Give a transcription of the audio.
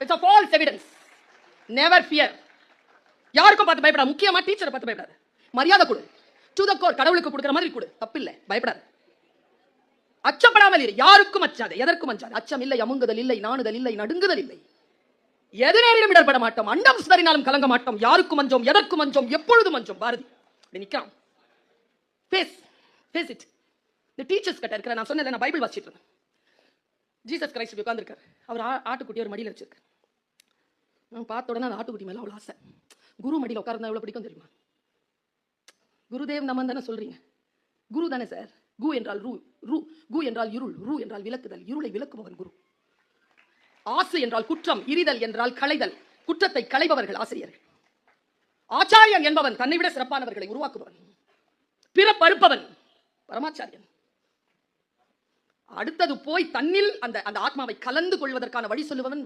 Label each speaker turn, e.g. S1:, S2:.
S1: It's a false evidence. Never fear. யாருக்கும் பார்த்து பயப்படாத. முக்கியமா டீச்சரை பார்த்து பயப்படாத. மரியாதை கொடு. டு த கோர், கடவுளுக்கு கொடுக்கிற மாதிரி கொடு. தப்பில்லை, பயப்படாத. அச்சப்படாமல் இரு. யாருக்கும் அச்சாதே, எதற்கும் அஞ்சாதே. அச்சம் இல்லை, அமுங்குதல் இல்லை, நாணுதல் இல்லை, நடுங்குதல் இல்லை. எது நேரிலும் இடர்பட மாட்டோம், அண்டம் சிதறினாலும் கலங்க மாட்டோம். யாருக்கும் அஞ்சோம், எதற்கும் அஞ்சோம், எப்பொழுதும் அஞ்சோம். பாரதி நிற்கிறான். Face it. இந்த டீச்சர்ஸ் கிட்ட இருக்கிற, நான் சொன்னேன், நான் பைபிள் வாசிச்சிட்டு இருந்தேன். Jesus Christ உட்கார்ந்திருக்காரு. அவர் ஆட்டுக்குட்டி ஒரு மடியில் வச்சிருக்காரு. நான் பார்த்த உடனே அந்த ஆட்டுக்குட்டி மேல அவ்வளோ ஆசை. குரு மடியில் உட்கார்ந்தா எவ்வளவு பிடிக்கும் தெரியுமா? குருதேவ் நமன் தானே சொல்றீங்க. குரு தானே சார். கு என்றால் கு என்றால் இருள், ரு என்றால் விளக்குதல், இருளை விளக்குபவன் குரு. ஆசு என்றால் குற்றம், இரிதல் என்றால் களைதல், குற்றத்தை களைபவர்கள் ஆசிரியர்கள். ஆச்சாரியன் என்பவன் தன்னை விட சிறப்பானவர்களை உருவாக்குபவன், பிறப்பறுப்பவன் பரமாச்சாரியன். அடுத்தது போய் தன்னில் அந்த ஆத்மாவை கலந்து கொள்வதற்கான வழி சொல்லுபவன்